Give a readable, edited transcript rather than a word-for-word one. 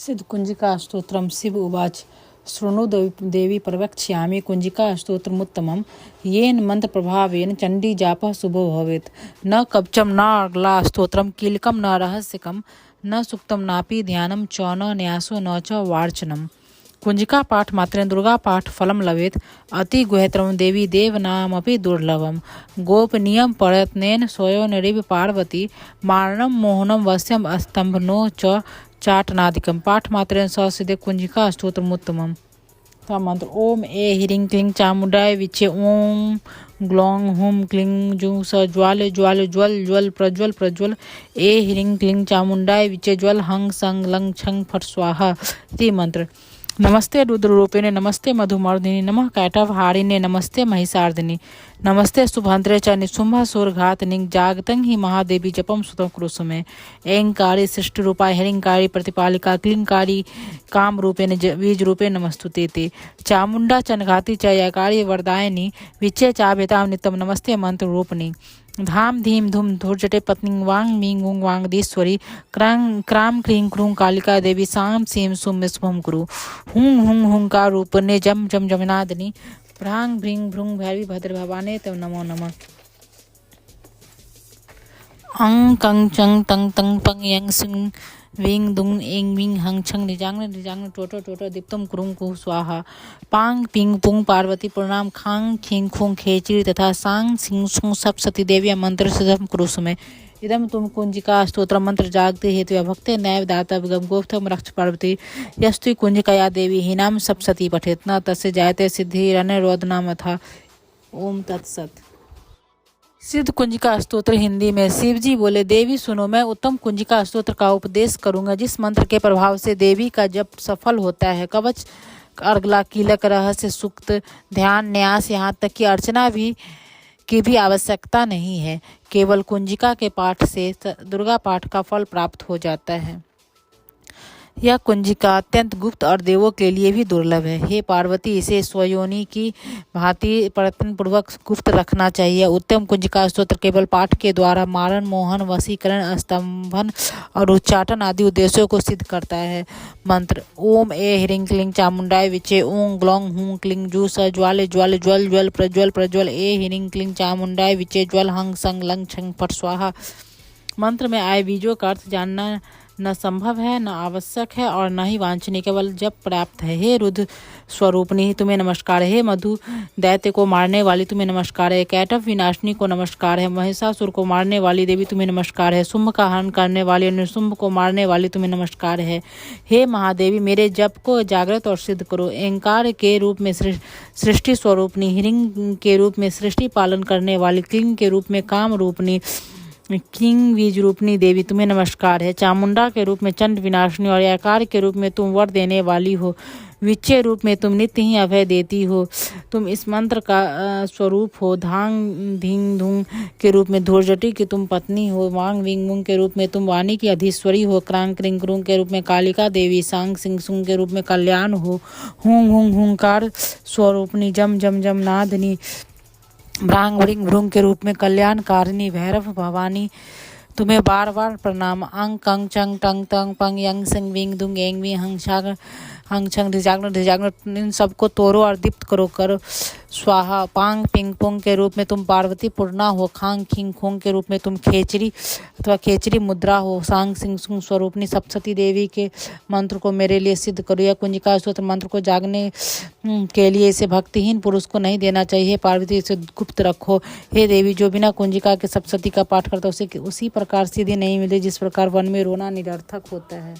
सिद्धकुञ्जिकास्तोत्रम् शिव उवाच शृणु देवी प्रवक्ष्यामि कुञ्जिकास्तोत्रमुत्तमं येन मन्त्रप्रभावेन चण्डीजापः शुभो भवेत्। न कवचं न अर्गला स्तोत्रं कीलकं न रहस्यकं न सूक्तं नापि ध्यानं च न न्यासो न च वार्चनम्। कुञ्जिका पाठ मात्रेण दुर्गा पाठ फलं लभेत्। अति गुह्यतरं देवी देवनामपि दुर्लभम्। गोपनीयं प्रयत्नेन स्वयंरिव पार्वती मारणं मोहनं वश्यं स्तम्भनो च चाटनादिकं। पाठ मात्रेण ससिद्धे कुञ्जिका स्तोत्रमुत्तमम्। मंत्र ओम ए ह्रीं क्लीं चामुण्डाय विचे ओम ग्लौं हुं क्लीं जुं स ज्वाल ज्वाल ज्वल ज्वल प्रज्वल प्रज्वल ए ह्रीं क्लीं चामुण्डाय विचे ज्वल हं सं लं छं फट स्वाहा इति मंत्र। नमस्ते रुद्ररूपिणे नमस्ते मधुमर्दिनी नमः कैटभहारिणे नमस्ते महिषार्दिनी नमस्ते शुभंत्रे च निशुम्भासुरघातनि जागतं हि महादेवी जपम सुतम कुरुसुमे। ऐंकारी सृष्टिरूपाय हरिंकारी प्रतिपालिका क्लींकारी कामरूपेण बीजरूपे नमस्तुते ते। चामुण्डा चनघाती च यकारी वरदायिनी विचे चाभेतां नित्यं नमस्ते मंत्र रूपिणी। धाम धीम धूम धूर्जटे पत्नी वांग मीं गुंग वांगदीश्वरी क्राम क्रीं क्रूं कालिका देवी साम सीम सुम शुभम कुरु। हुं हुं हुंकार रूपने जम जम जमनादिनी भ्रांग भ्रीं भ्रूं भैरवी भद्र भवाने तव नमो नमः। अंग कंग चंग तंग तंग पंग यंग सिंग विंग दुंग एंग विंग हंग छंग निजांग टोटो टोटो दीप्तम कुरुं कुह स्वाहा। पांग पिंग पुंग पार्वती प्रणाम खांग खिंग खुंग खेचरी तथा सांग सिंग सुंग सब सती देवी मंत्र सिद्धम कुरुसुमे। इदम तुम कुंजिका स्तोत्र मंत्र जागते हेतु भक्ते नैव दाता विगम गोप्तम रक्ष पार्वती यस्तु कुंजिकया देवी हीनाम सप्सती पठेत न तस्य जायते सिद्धि रणरोधनाम था। ओम तत्सत। सिद्ध कुंजिका स्तोत्र हिंदी में। शिव जी बोले देवी सुनो, मैं उत्तम कुंजिका स्तोत्र का उपदेश करूंगा जिस मंत्र के प्रभाव से देवी का जप सफल होता है। कवच अर्गला कीलक रहस्य सूक्त ध्यान न्यास यहाँ तक कि अर्चना की भी आवश्यकता नहीं है। केवल कुंजिका के पाठ से दुर्गा पाठ का फल प्राप्त हो जाता है। यह कुंजिका अत्यंत गुप्त और देवों के लिए भी दुर्लभ है। हे पार्वती, इसे स्वयोनि की भांति प्रयत्न पूर्वक गुप्त रखना चाहिए। उत्तम कुंजिका स्तोत्र केवल पाठ के द्वारा मारण मोहन वशीकरण स्तंभन और उच्चाटन आदि उद्देश्यों को सिद्ध करता है। मंत्र ओम ए ह्रीं क्लीं चामुण्डाय विचे ओं ग्लौं हुं क्लीं जू स ज्वाले ज्वाल ज्वल ज्वल प्रज्वल प्रज्वल ए ह्रीं क्लीं चामुण्डाय विचे ज्वल हं सं लं छं फट स्वाहा। मंत्र में आए बीजों का अर्थ जानना न संभव है, न आवश्यक है और न ही वांछनीय, केवल जब पर्याप्त है। हे रुद्र स्वरूपनी तुम्हें नमस्कार है। हे मधु दैत्य को मारने वाली तुम्हें नमस्कार है। कैटभ विनाशिनी को नमस्कार है। महिषासुर को मारने वाली देवी तुम्हें नमस्कार है। शुंभ का हरण करने वाली और निशुंभ को मारने वाली तुम्हें नमस्कार है। हे महादेवी, मेरे जप को जागृत और सिद्ध करो। ऐंकार के रूप में सृष्टि स्वरूपनी, ह्रीं के रूप में सृष्टि पालन करने वाली, क्लीं के रूप में काम रूपनी, किंग बीज रूपनी देवी तुम्हें नमस्कार है। चामुंडा के रूप में चंड विनाशिनी और आकार के रूप में तुम वर देने वाली हो। विच्चे रूप में तुम नित्य ही अभय देती हो। तुम इस मंत्र का स्वरूप हो। धांग धींग धूंग के रूप में धूर्जटी की तुम पत्नी हो। वांग विंग मुंग के रूप में तुम वाणी की अधीश्वरी हो। क्रांग क्रिंग क्रूंग के रूप में कालिका देवी, सांग सिंग सुंग के रूप में कल्याण हो। हुंग हुंग हुंकार स्वरूपनी, जम जम जम नादनी, भ्रांग भृंग भ्रूंग के रूप में कल्याणकारिणी भैरव भवानी तुम्हें बार बार प्रणाम। अंग कंग चंग टंग तंग पंग यंग सिंग विंग दुंग एंग वी हंग छाग हंग छंग धिजाग्न इन सबको तोड़ो और दीप्त करो स्वाहा। पांग पिंग पुंग के रूप में तुम पार्वती पूर्णा हो। खांग खिंग खोंग के रूप में तुम खेचरी अथवा खेचरी मुद्रा हो। सांग सिंग सुंग स्वरूपनी सप्तती देवी के मंत्र को मेरे लिए सिद्ध करो। यह कुंजिका स्तोत्र मंत्र को जागने के लिए इसे भक्तिहीन पुरुष को नहीं देना चाहिए। पार्वती इसे गुप्त रखो। हे देवी, जो बिना कुंजिका के सप्तती का पाठ करता उसे उसी प्रकार सीधी नहीं मिले जिस प्रकार वन में रोना निरर्थक होता है।